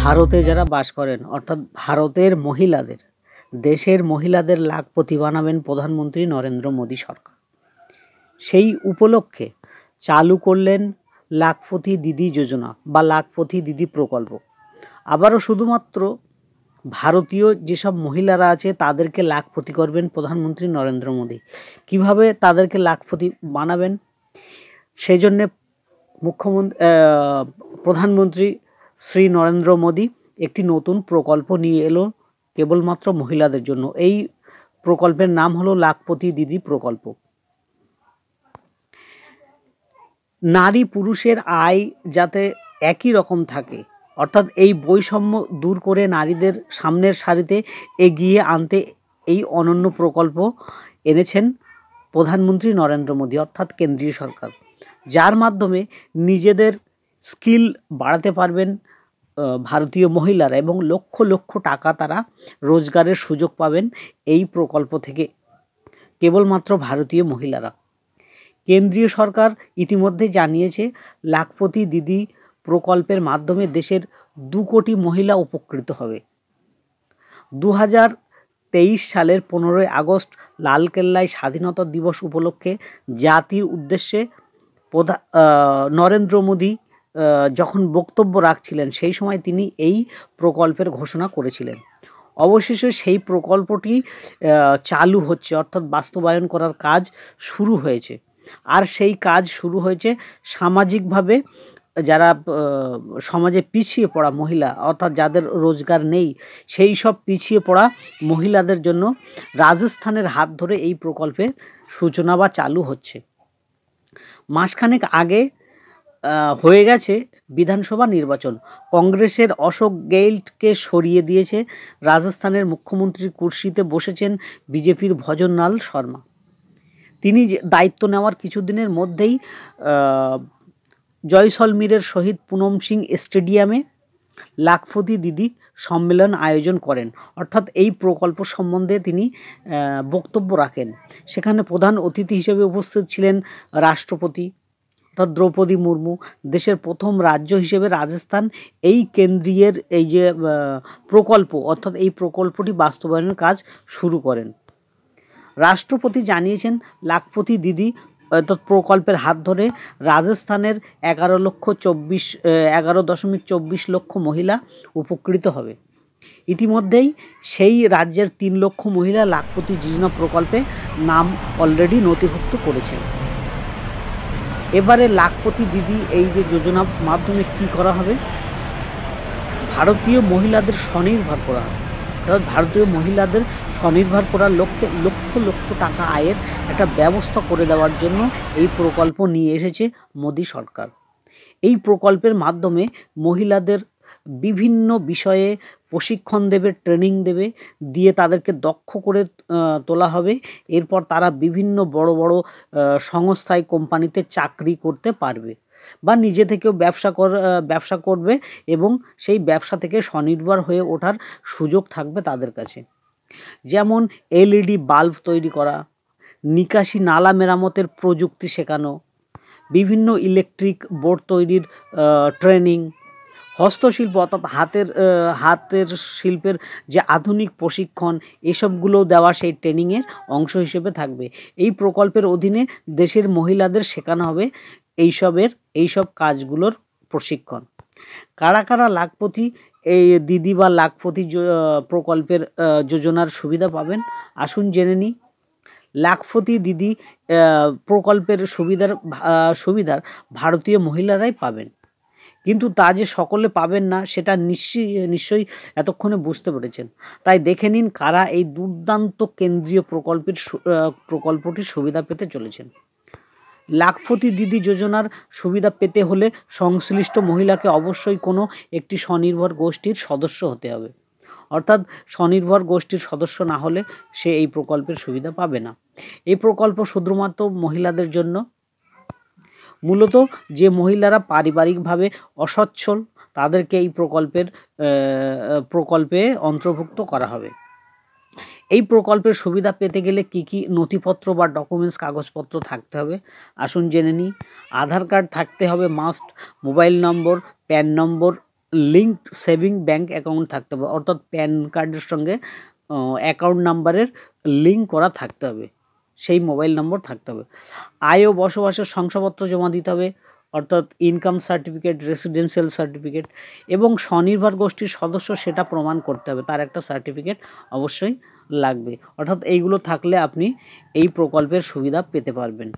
ভারতে যারা বাস করেন অর্থাৎ ভারতের মহিলাদের, দেশের মহিলাদের লাখপতি বানাবেন প্রধানমন্ত্রী নরেন্দ্র মোদী সরকার। সেই উপলক্ষে চালু করলেন লাখপতি দিদি যোজনা বা লাখপতি দিদি প্রকল্প। আবারও শুধুমাত্র ভারতীয় যেসব মহিলারা আছে তাদেরকে লাখপতি করবেন প্রধানমন্ত্রী নরেন্দ্র মোদী। কিভাবে তাদেরকে লাখপতি বানাবেন সেই জন্যে প্রধানমন্ত্রী শ্রী নরেন্দ্র মোদী একটি নতুন প্রকল্প নিয়ে এলো কেবলমাত্র মহিলাদের জন্য। এই প্রকল্পের নাম হলো লাখপতি দিদি প্রকল্প। নারী পুরুষের আয় যাতে একই রকম থাকে, অর্থাৎ এই বৈষম্য দূর করে নারীদের সামনের সারিতে এগিয়ে আনতে এই অনন্য প্রকল্প এনেছেন প্রধানমন্ত্রী নরেন্দ্র মোদী অর্থাৎ কেন্দ্রীয় সরকার, যার মাধ্যমে নিজেদের স্কিল বাড়াতে পারবেন ভারতীয় মহিলারা এবং লক্ষ লক্ষ টাকা তারা রোজগারের সুযোগ পাবেন এই প্রকল্প থেকে কেবলমাত্র ভারতীয় মহিলারা। কেন্দ্রীয় সরকার ইতিমধ্যে জানিয়েছে লাখপতি দিদি প্রকল্পের মাধ্যমে দেশের 2 কোটি মহিলা উপকৃত হবে। 2023 সালের 15ই আগস্ট লালকেল্লায় স্বাধীনতা দিবস উপলক্ষে জাতির উদ্দেশ্যে নরেন্দ্র মোদী যখন বক্তব্য রাখছিলেন সেই সময় তিনি এই প্রকল্পের ঘোষণা করেছিলেন। অবশেষে সেই প্রকল্পটি চালু হচ্ছে, অর্থাৎ বাস্তবায়ন করার কাজ শুরু হয়েছে। আর সেই কাজ শুরু হয়েছে সামাজিকভাবে যারা সমাজে পিছিয়ে পড়া মহিলা, অর্থাৎ যাদের রোজগার নেই, সেই সব পিছিয়ে পড়া মহিলাদের জন্য রাজস্থানের হাত ধরে এই প্রকল্পের সূচনা বা চালু হচ্ছে। মাসখানেক আগে হয়ে গেছে বিধানসভা নির্বাচন। কংগ্রেসের অশোক গেহলটকে সরিয়ে দিয়েছে, রাজস্থানের মুখ্যমন্ত্রীর কুর্সিতে বসেছেন বিজেপির ভজনলাল শর্মা। তিনি দায়িত্ব নেওয়ার কিছুদিনের মধ্যেই জয়সলমীরের শহীদ পুনম সিং স্টেডিয়ামে লাখপতি দিদি সম্মেলন আয়োজন করেন, অর্থাৎ এই প্রকল্প সম্বন্ধে তিনি বক্তব্য রাখেন। সেখানে প্রধান অতিথি হিসেবে উপস্থিত ছিলেন রাষ্ট্রপতি অর্থাৎ দ্রৌপদী মুর্মু। দেশের প্রথম রাজ্য হিসেবে রাজস্থান এই কেন্দ্রীয় এই যে প্রকল্প অর্থাৎ এই প্রকল্পটি বাস্তবায়নের কাজ শুরু করেন। রাষ্ট্রপতি জানিয়েছেন লাখপতি দিদি অর্থাৎ প্রকল্পের হাত ধরে রাজস্থানের 11.24 লক্ষ মহিলা উপকৃত হবে। ইতিমধ্যেই সেই রাজ্যের 3 লক্ষ মহিলা লাখপতি যোজনা প্রকল্পে নাম অলরেডি নথিভুক্ত করেছেন। এবারে লাখপতি দিদি এই যে যোজনার মাধ্যমে কি করা হবে, ভারতীয় মহিলাদের স্বনির্ভর করা, অর্থাৎ ভারতীয় মহিলাদের স্বনির্ভর করার লক্ষ্যে লক্ষ লক্ষ টাকা আয়ের একটা ব্যবস্থা করে দেওয়ার জন্য এই প্রকল্প নিয়ে এসেছে মোদী সরকার। এই প্রকল্পের মাধ্যমে মহিলাদের বিভিন্ন বিষয়ে প্রশিক্ষণ দেবে, ট্রেনিং দেবে, দিয়ে তাদেরকে দক্ষ করে তোলা হবে। এরপর তারা বিভিন্ন বড় বড় সংস্থায় কোম্পানিতে চাকরি করতে পারবে বা নিজে থেকেও ব্যবসা করবে এবং সেই ব্যবসা থেকে স্বনির্ভর হয়ে ওঠার সুযোগ থাকবে তাদের কাছে। যেমন এলইডি বাল্ব তৈরি করা, নিকাশি নালা মেরামতের প্রযুক্তি শেখানো, বিভিন্ন ইলেকট্রিক বোর্ড তৈরির ট্রেনিং, হস্তশিল্প অর্থাৎ হাতের শিল্পের যে আধুনিক প্রশিক্ষণ, এসবগুলো দেওয়া সেই ট্রেনিংয়ের অংশ হিসেবে থাকবে। এই প্রকল্পের অধীনে দেশের মহিলাদের শেখানো হবে এইসব কাজগুলোর প্রশিক্ষণ। কারা কারা লাখপতি এই দিদি বা লাখপতি প্রকল্পের যোজনার সুবিধা পাবেন আসুন জেনে নিই। লাখপতি দিদি প্রকল্পের সুবিধার ভারতীয় মহিলারাই পাবেন, কিন্তু তা যে সকলে পাবেন না সেটা নিশ্চয়ই এতক্ষণে বুঝতে পেরেছেন। তাই দেখে নিন কারা এই দুর্দান্ত কেন্দ্রীয় প্রকল্পটির সুবিধা পেতে চলেছেন। লাখপতি দিদি যোজনার সুবিধা পেতে হলে সংশ্লিষ্ট মহিলাকে অবশ্যই কোনো একটি স্বনির্ভর গোষ্ঠীর সদস্য হতে হবে, অর্থাৎ স্বনির্ভর গোষ্ঠীর সদস্য না হলে সে এই প্রকল্পের সুবিধা পাবে না। এই প্রকল্প শুধুমাত্র মহিলাদের জন্য, মূলত যে মহিলারা পারিবারিকভাবে অসচ্ছল তাদেরকে এই প্রকল্পে অন্তর্ভুক্ত করা হবে। এই প্রকল্পের সুবিধা পেতে গেলে কি কি নথিপত্র বা ডকুমেন্টস কাগজপত্র থাকতে হবে আসুন জেনে নিই। আধার কার্ড থাকতে হবে মাস্ট, মোবাইল নম্বর, PAN number linked saving bank account থাকতে হবে, অর্থাৎ প্যান কার্ডের সঙ্গে অ্যাকাউন্ট নাম্বারের লিঙ্ক করা থাকতে হবে, সেই মোবাইল নম্বর থাকতে হবে। আয় ও বসবাসের শংসাপত্র জমা দিতে হবে, অর্থাৎ ইনকাম সার্টিফিকেট, রেসিডেন্সিয়াল সার্টিফিকেট, এবং স্বনির্ভর গোষ্ঠীর সদস্য সেটা প্রমাণ করতে হবে, তার একটা সার্টিফিকেট অবশ্যই লাগবে। অর্থাৎ এইগুলো থাকলে আপনি এই প্রকল্পের সুবিধা পেতে পারবেন।